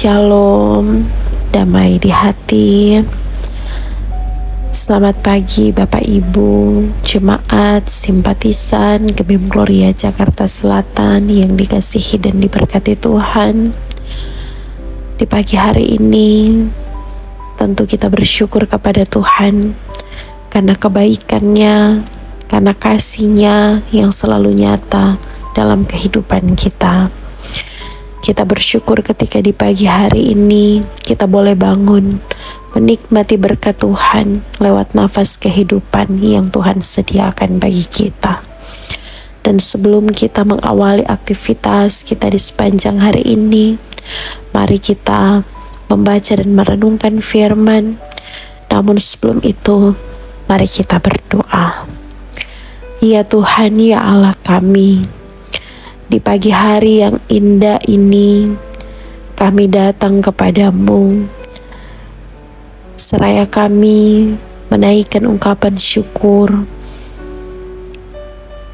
Shalom, damai di hati. Selamat pagi Bapak Ibu, jemaat, simpatisan Gebim Gloria Jakarta Selatan yang dikasihi dan diberkati Tuhan. Di pagi hari ini, tentu kita bersyukur kepada Tuhan karena kebaikannya, karena kasih-Nya yang selalu nyata dalam kehidupan kita. Kita bersyukur ketika di pagi hari ini kita boleh bangun, menikmati berkat Tuhan lewat nafas kehidupan yang Tuhan sediakan bagi kita. Dan sebelum kita mengawali aktivitas kita di sepanjang hari ini, mari kita membaca dan merenungkan firman. Namun sebelum itu, mari kita berdoa. Ya Tuhan, ya Allah kami, di pagi hari yang indah ini, kami datang kepadamu. Seraya kami menaikkan ungkapan syukur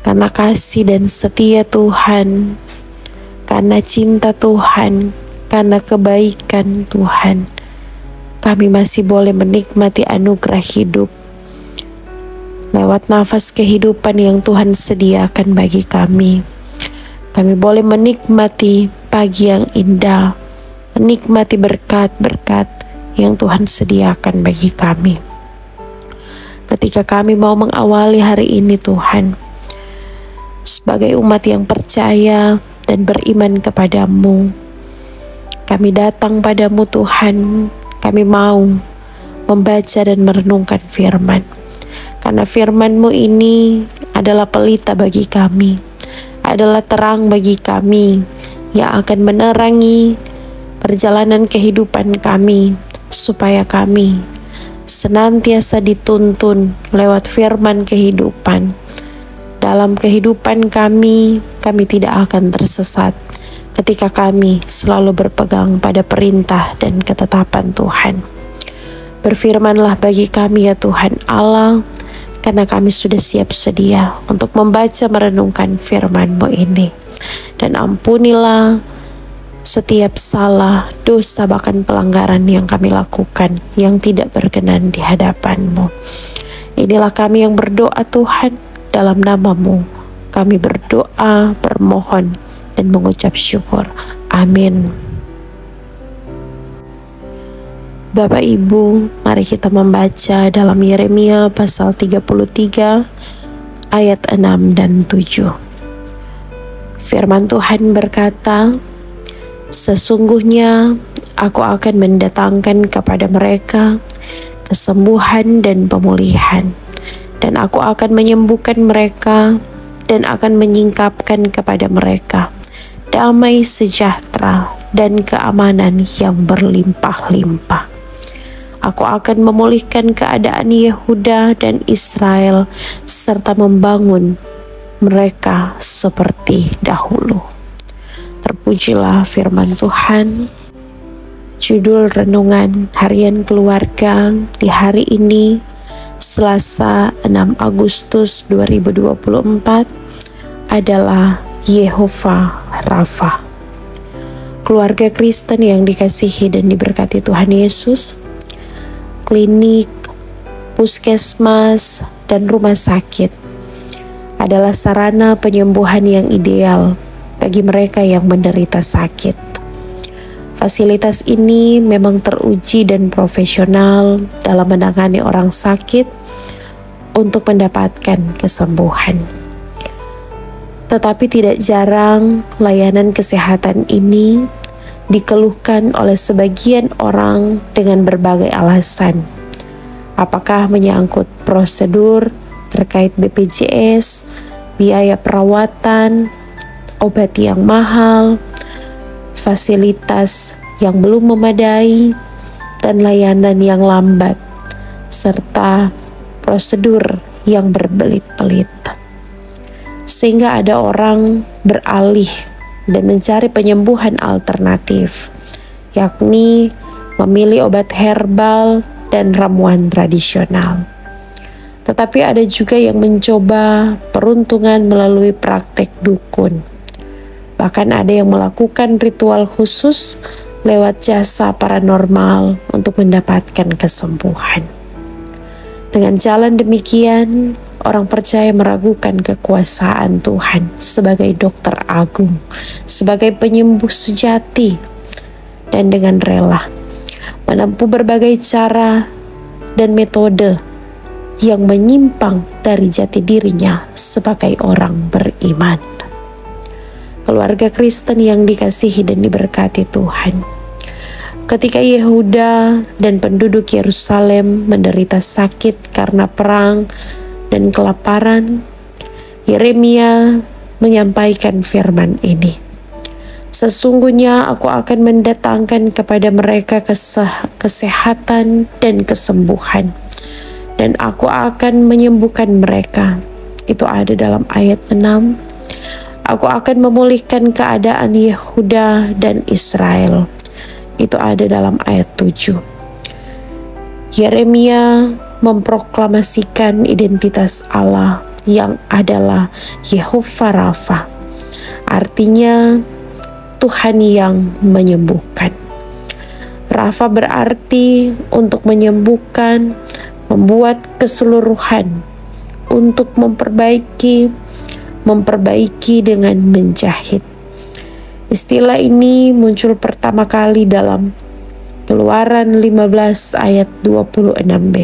karena kasih dan setia Tuhan, karena cinta Tuhan, karena kebaikan Tuhan. Kami masih boleh menikmati anugerah hidup lewat nafas kehidupan yang Tuhan sediakan bagi kami. Kami boleh menikmati pagi yang indah, menikmati berkat-berkat yang Tuhan sediakan bagi kami. Ketika kami mau mengawali hari ini Tuhan, sebagai umat yang percaya dan beriman kepadamu, kami datang padamu Tuhan, kami mau membaca dan merenungkan firman. Karena firman-Mu ini adalah pelita bagi kami, adalah terang bagi kami yang akan menerangi perjalanan kehidupan kami, supaya kami senantiasa dituntun lewat firman kehidupan. Dalam kehidupan kami tidak akan tersesat ketika kami selalu berpegang pada perintah dan ketetapan Tuhan. Berfirmanlah bagi kami ya Tuhan Allah, karena kami sudah siap sedia untuk membaca merenungkan firman-Mu ini. Dan ampunilah setiap salah, dosa, bahkan pelanggaran yang kami lakukan yang tidak berkenan di hadapan-Mu. Inilah kami yang berdoa Tuhan, dalam nama-Mu kami berdoa, bermohon, dan mengucap syukur. Amin. Bapak Ibu, mari kita membaca dalam Yeremia pasal 33 ayat 6 dan 7. Firman Tuhan berkata, "Sesungguhnya aku akan mendatangkan kepada mereka kesembuhan dan pemulihan, dan aku akan menyembuhkan mereka dan akan menyingkapkan kepada mereka damai sejahtera dan keamanan yang berlimpah-limpah. Aku akan memulihkan keadaan Yehuda dan Israel serta membangun mereka seperti dahulu." Terpujilah firman Tuhan. Judul renungan harian keluarga di hari ini, Selasa 6 Agustus 2024, adalah Yehova Rafa. Keluarga Kristen yang dikasihi dan diberkati Tuhan Yesus, klinik, puskesmas, dan rumah sakit adalah sarana penyembuhan yang ideal bagi mereka yang menderita sakit. Fasilitas ini memang teruji dan profesional dalam menangani orang sakit untuk mendapatkan kesembuhan. Tetapi tidak jarang layanan kesehatan ini dikeluhkan oleh sebagian orang dengan berbagai alasan. Apakah menyangkut prosedur terkait BPJS, biaya perawatan, obat yang mahal, fasilitas yang belum memadai, dan layanan yang lambat, serta prosedur yang berbelit-belit. Sehingga ada orang beralih dan mencari penyembuhan alternatif, yakni memilih obat herbal dan ramuan tradisional. Tetapi ada juga yang mencoba peruntungan melalui praktek dukun. Bahkan ada yang melakukan ritual khusus lewat jasa paranormal untuk mendapatkan kesembuhan. Dengan jalan demikian, orang percaya meragukan kekuasaan Tuhan sebagai dokter agung, sebagai penyembuh sejati, dan dengan rela menempuh berbagai cara dan metode yang menyimpang dari jati dirinya sebagai orang beriman. Keluarga Kristen yang dikasihi dan diberkati Tuhan, ketika Yehuda dan penduduk Yerusalem menderita sakit karena perang dan kelaparan, Yeremia menyampaikan firman ini. Sesungguhnya aku akan mendatangkan kepada mereka kesehatan dan kesembuhan, dan aku akan menyembuhkan mereka. Itu ada dalam ayat 6. Aku akan memulihkan keadaan Yehuda dan Israel. Itu ada dalam ayat 7. Yeremia memproklamasikan identitas Allah yang adalah Yehovah Rafa. Artinya Tuhan yang menyembuhkan. Rafa berarti untuk menyembuhkan, membuat keseluruhan, untuk memperbaiki dengan menjahit. Istilah ini muncul pertama kali dalam Keluaran 15 ayat 26b.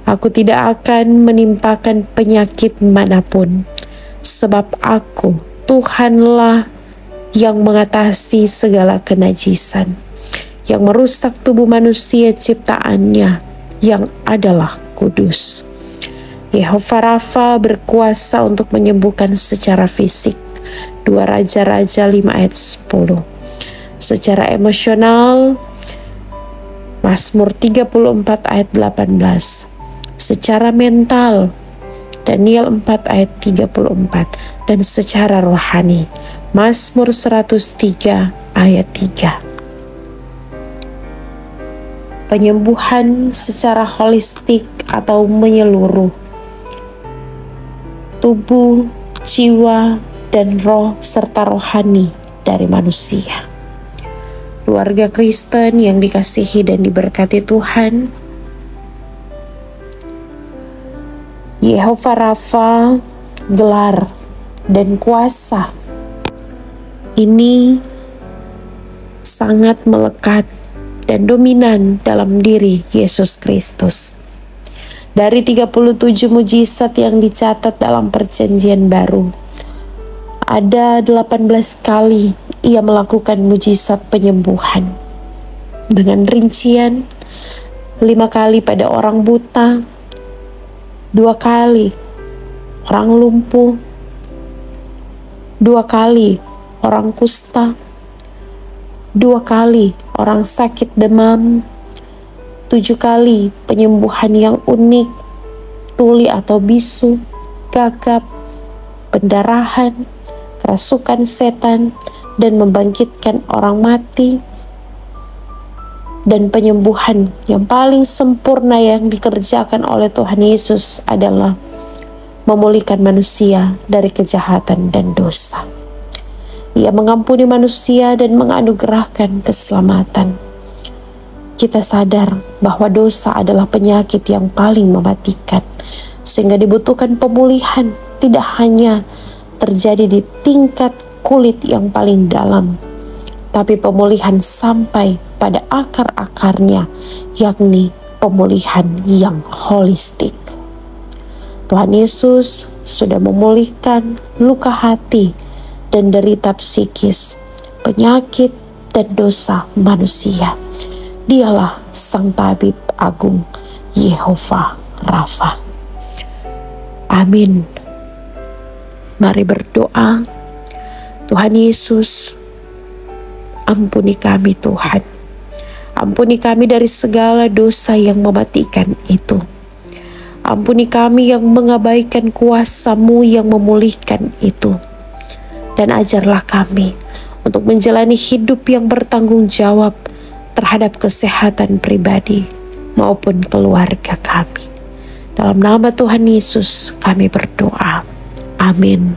Aku tidak akan menimpakan penyakit manapun, sebab aku, Tuhanlah, yang mengatasi segala kenajisan, yang merusak tubuh manusia ciptaannya, yang adalah kudus. Yehovah Rafa berkuasa untuk menyembuhkan secara fisik. 2 Raja-Raja 5 ayat 10. Secara emosional, Mazmur 34 ayat 18. Secara mental, Daniel 4 ayat 34. Dan secara rohani, Mazmur 103 ayat 3. Penyembuhan secara holistik atau menyeluruh tubuh, jiwa, dan roh serta rohani dari manusia. Keluarga Kristen yang dikasihi dan diberkati Tuhan, Yehovah Rafa, gelar dan kuasa ini sangat melekat dan dominan dalam diri Yesus Kristus. Dari 37 mujizat yang dicatat dalam Perjanjian Baru, ada 18 kali ia melakukan mujizat penyembuhan. Dengan rincian, 5 kali pada orang buta, 2 kali orang lumpuh, 2 kali orang kusta, 2 kali orang sakit demam, 7 kali penyembuhan yang unik, tuli atau bisu, gagap, pendarahan, kerasukan setan, dan membangkitkan orang mati. Dan penyembuhan yang paling sempurna yang dikerjakan oleh Tuhan Yesus adalah memulihkan manusia dari kejahatan dan dosa. Ia mengampuni manusia dan menganugerahkan keselamatan. Kita sadar bahwa dosa adalah penyakit yang paling mematikan, sehingga dibutuhkan pemulihan tidak hanya terjadi di tingkat kulit yang paling dalam, tapi pemulihan sampai pada akar-akarnya, yakni pemulihan yang holistik. Tuhan Yesus sudah memulihkan luka hati dan derita psikis, penyakit dan dosa manusia. Dialah Sang Tabib Agung, Yehovah Rafa. Amin. Mari berdoa. Tuhan Yesus, ampuni kami Tuhan. Ampuni kami dari segala dosa yang mematikan itu. Ampuni kami yang mengabaikan kuasa-Mu yang memulihkan itu. Dan ajarlah kami untuk menjalani hidup yang bertanggung jawab terhadap kesehatan pribadi maupun keluarga kami. Dalam nama Tuhan Yesus kami berdoa. Amin.